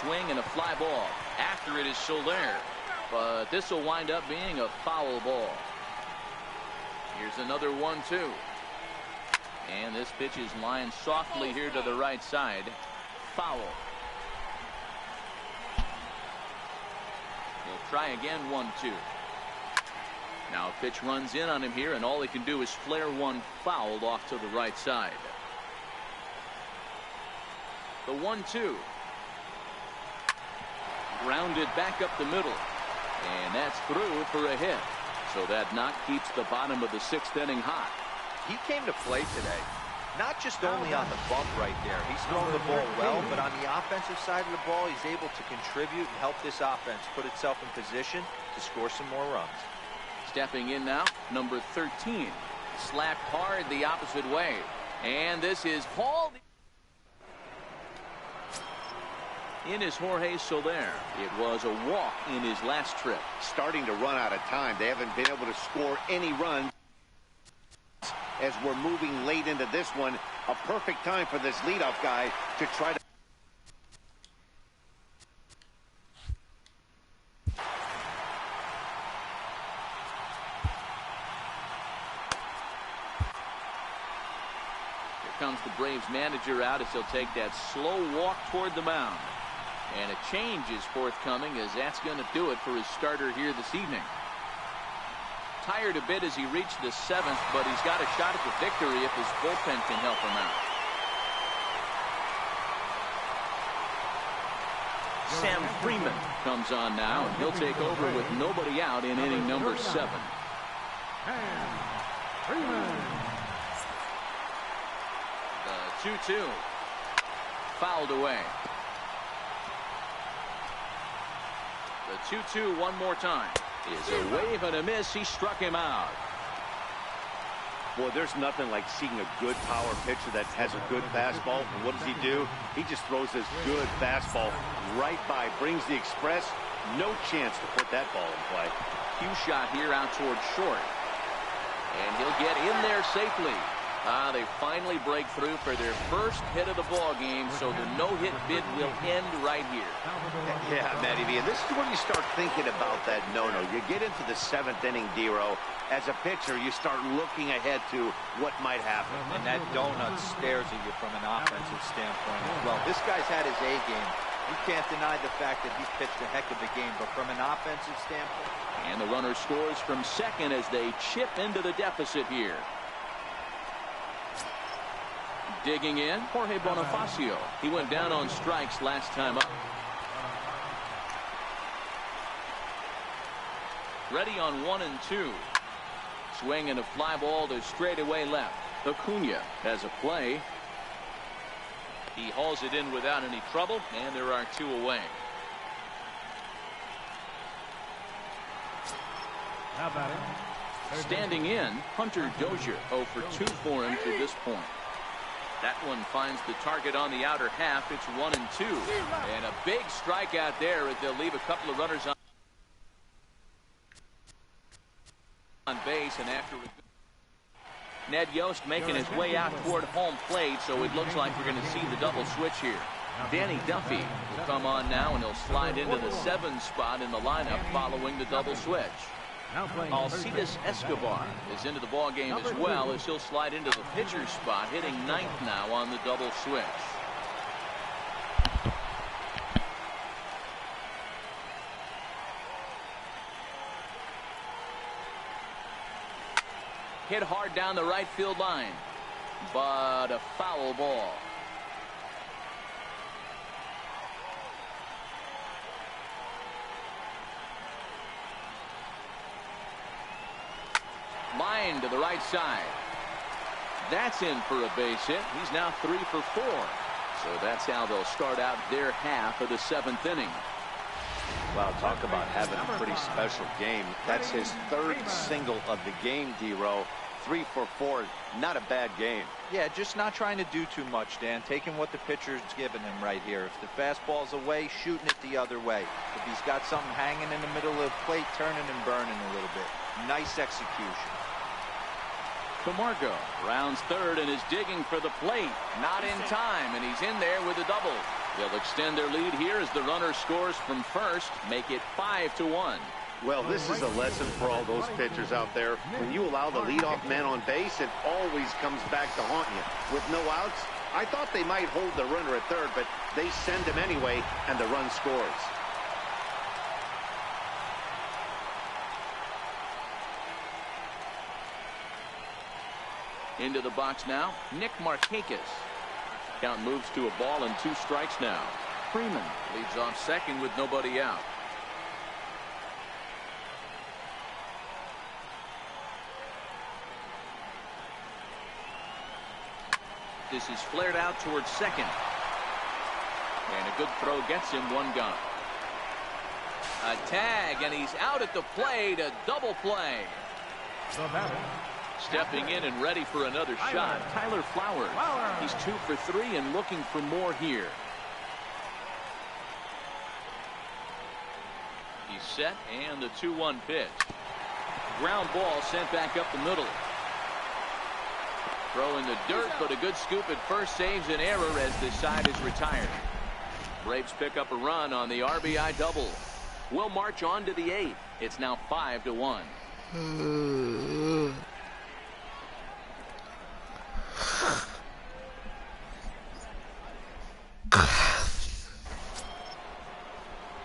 Swing and a fly ball. After it is Soler, but this will wind up being a foul ball. Here's another 1-2, and this pitch is lined softly here to the right side. Foul. He'll try again. 1-2. Now a pitch runs in on him here, and all he can do is flare one fouled off to the right side. The 1-2. Grounded back up the middle, and that's through for a hit. So that knock keeps the bottom of the 6th inning hot. He came to play today, not just only on the bump right there. He's thrown the ball well, but on the offensive side of the ball, he's able to contribute and help this offense put itself in position to score some more runs. Stepping in now, number 13. Slapped hard the opposite way, and this is hauled in is Jorge Soler. It was a walk in his last trip. Starting to run out of time. They haven't been able to score any runs. as we're moving late into this one. A perfect time for this leadoff guy to try to... Comes the Braves manager out as he'll take that slow walk toward the mound. And a change is forthcoming, as that's going to do it for his starter here this evening. Tired a bit as he reached the 7th, but he's got a shot at the victory if his bullpen can help him out. Sam Freeman comes on now, and he'll take over with nobody out in inning number 7. Freeman. 2-2. Fouled away. The 2-2 one more time. Is a wave and a miss. He struck him out. Boy, there's nothing like seeing a good power pitcher that has a good fastball. And what does he do? He just throws this good fastball right by, brings the express. No chance to put that ball in play. Cue shot here out towards short. And he'll get in there safely. They finally break through for their first hit of the ball game, so the no-hit bid will end right here. Yeah, Matty V, and this is when you start thinking about that no-no. You get into the 7th inning, D-Row. As a pitcher, you start looking ahead to what might happen. And that donut stares at you from an offensive standpoint as well. This guy's had his A game. You can't deny the fact that he's pitched a heck of a game, but from an offensive standpoint. And the runner scores from second as they chip into the deficit here. Digging in, Jorge Bonifacio. He went down on strikes last time up. Ready on 1 and 2. Swing and a fly ball to straightaway left. Acuna has a play. He hauls it in without any trouble, and there are 2 away. How about it? Standing in, Hunter Dozier. 0 for 2 for him to this point. That one finds the target on the outer half. It's 1 and 2. And a big strikeout there as they'll leave a couple of runners on base. And after Ned Yost making his way out toward home plate, so it looks like we're going to see the double switch here. Danny Duffy will come on now, and he'll slide into the 7 spot in the lineup following the double switch. Alcides Escobar is into the ball game as well, as he'll slide into the pitcher's spot, hitting 9th now on the double switch. Hit hard down the right field line, but a foul ball. Line to the right side. That's in for a base hit. He's now 3 for 4. So that's how they'll start out their half of the 7th inning. Well, talk about having a pretty special game. That's his 3rd single of the game, D-Row. 3 for 4. Not a bad game. Yeah, just not trying to do too much, Dan. Taking what the pitcher's giving him right here. If the fastball's away, shooting it the other way. If he's got something hanging in the middle of the plate, turning and burning a little bit. Nice execution. Camargo rounds 3rd and is digging for the plate. Not in time, and he's in there with a double. They'll extend their lead here as the runner scores from first, make it 5-1. Well, this is a lesson for all those pitchers out there. When you allow the leadoff man on base, it always comes back to haunt you. With no outs, I thought they might hold the runner at 3rd, but they send him anyway, and the run scores. Into the box now, Nick Markakis. Count moves to a ball and 2 strikes now. Freeman leads off second with nobody out. This is flared out towards second. And a good throw gets him 1 gone. A tag, and he's out at the plate. A double play. Stepping in and ready for another shot, Tyler Flowers. He's 2 for 3 and looking for more here. He's set, and the 2-1 pitch. Ground ball sent back up the middle. Throw in the dirt, but a good scoop at first saves an error as this side is retired. Braves pick up a run on the RBI double. We'll march on to the 8th. It's now 5-1.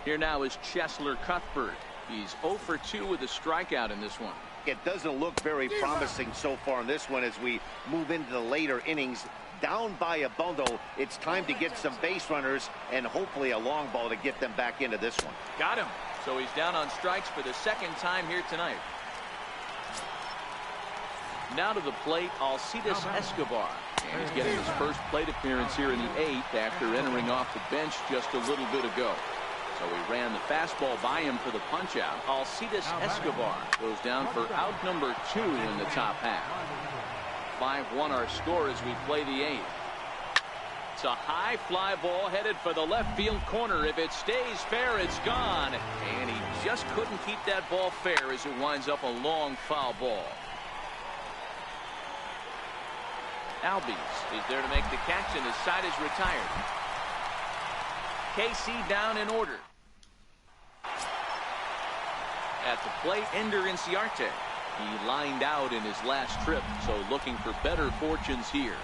Here now is Cheslor Cuthbert. He's 0 for 2 with a strikeout in this one. It doesn't look very promising so far in this one as we move into the later innings. Down by a bundle, it's time to get some base runners and hopefully a long ball to get them back into this one. Got him. So he's down on strikes for the second time here tonight. Now to the plate, Alcides Escobar. And he's getting his first plate appearance here in the 8th after entering off the bench just a little bit ago. So he ran the fastball by him for the punch-out. Alcides Escobar goes down for out number 2 in the top half. 5-1 our score as we play the 8th. It's a high fly ball headed for the left field corner. If it stays fair, it's gone. And he just couldn't keep that ball fair as it winds up a long foul ball. Albies is there to make the catch, and his side is retired. KC down in order. At the plate, Ender Inciarte. He lined out in his last trip, so looking for better fortunes here.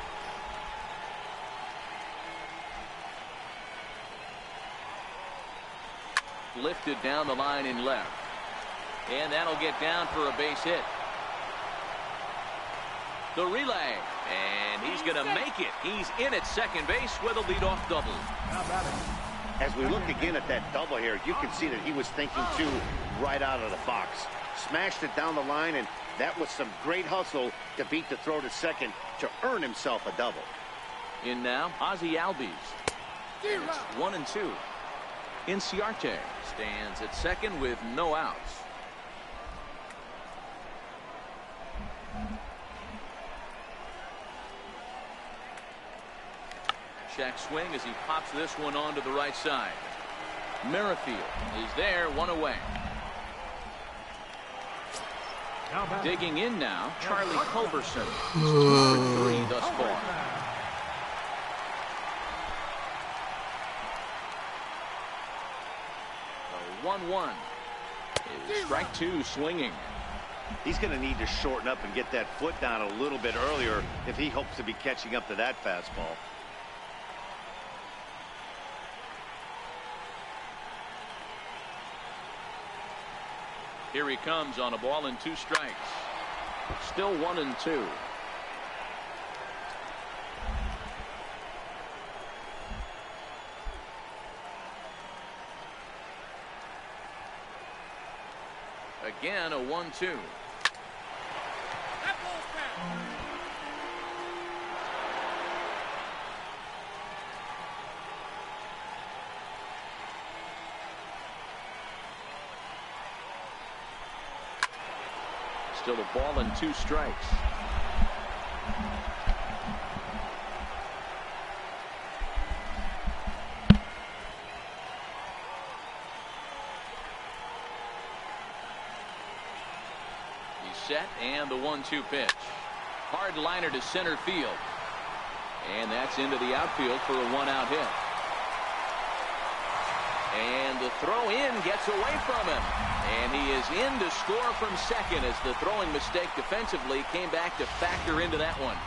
Lifted down the line in left. And that'll get down for a base hit. The relay. And he's going to make it. He's in at second base with a leadoff double. As we look again at that double here, you can see that he was thinking too right out of the box. Smashed it down the line, and that was some great hustle to beat the throw to second to earn himself a double. In now, Ozzie Albies. And it's 1-2. Inciarte stands at second with no outs. Check swing as he pops this one onto the right side. Merrifield is there, one away. Digging in now, Charlie Culberson. He's 2 for 3 thus far. A 1-1 is strike 2 swinging. He's going to need to shorten up and get that foot down a little bit earlier if he hopes to be catching up to that fastball. Here he comes on a ball and 2 strikes. Still 1-2. Again, a 1-2. Still a ball and 2 strikes. He's set, and the 1-2 pitch. Hard liner to center field. And that's into the outfield for a 1-out hit. And the throw in gets away from him. And he is in to score from second as the throwing mistake defensively came back to factor into that one.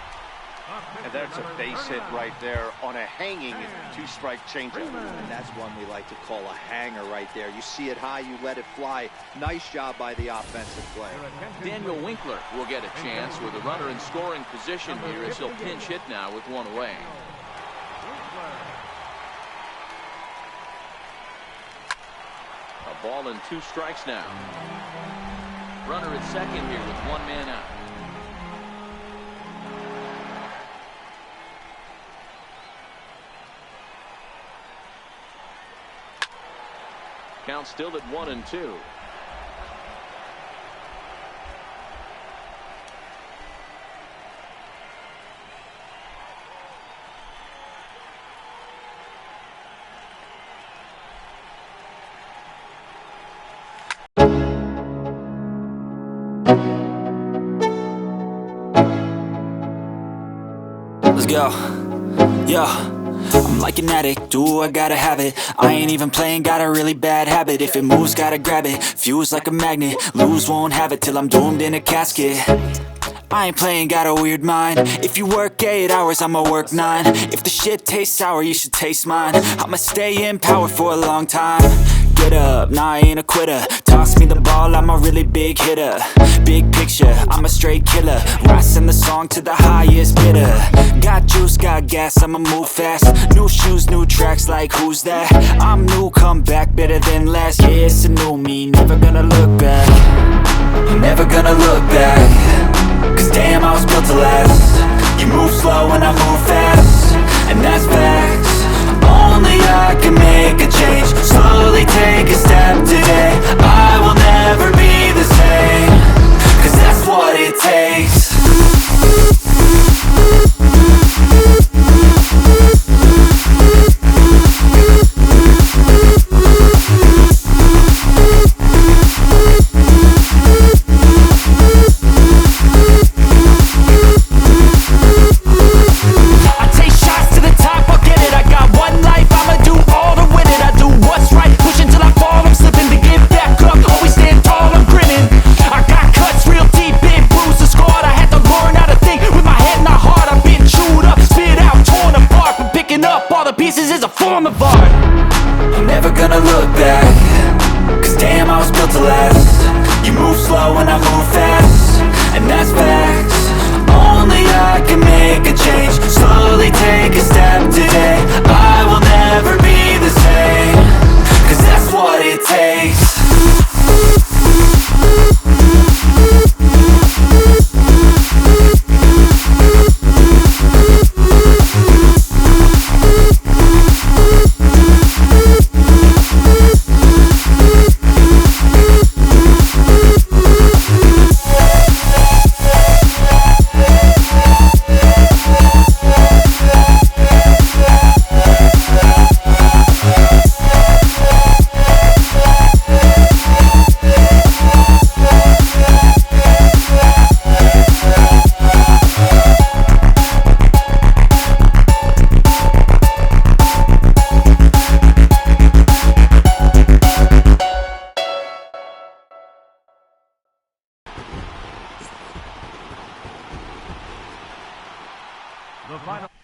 And that's a base hit right there on a hanging 2-strike changeup. And that's one we like to call a hanger right there. You see it high, you let it fly. Nice job by the offensive play. Daniel Winkler will get a chance with a runner in scoring position here as he'll pinch hit now with 1 away. A ball and 2 strikes now. Runner at second here with 1 man out. Count still at 1-2. Let's go. Yo, I'm like an addict, ooh, I gotta have it. I ain't even playing, got a really bad habit. If it moves, gotta grab it, fuse like a magnet. Lose, won't have it till I'm doomed in a casket. I ain't playing, got a weird mind. If you work 8 hours, I'ma work 9. If the shit tastes sour, you should taste mine. I'ma stay in power for a long time. Get up, nah, I ain't a quitter. Toss me the ball, I'm a really big hitter. Big picture, I'm a straight killer. Rising the song to the highest bidder. Got juice, got gas, I'ma move fast. New shoes, new tracks, like who's that? I'm new, come back, better than last. Yeah, it's a new me, never gonna look back. Never gonna look back. Cause damn, I was built to last. You move slow and I move fast, and that's facts. Only I can make a change. Slowly take a step today. I will never be the same. Cause that's what it takes. Pieces is a form of art. I'm never gonna look back. Cause damn, I was built to last. You move slow and I move fast, and that's facts. Only I can make a change. Slowly take a step today. I will never be the same. Cause that's what it takes. The final.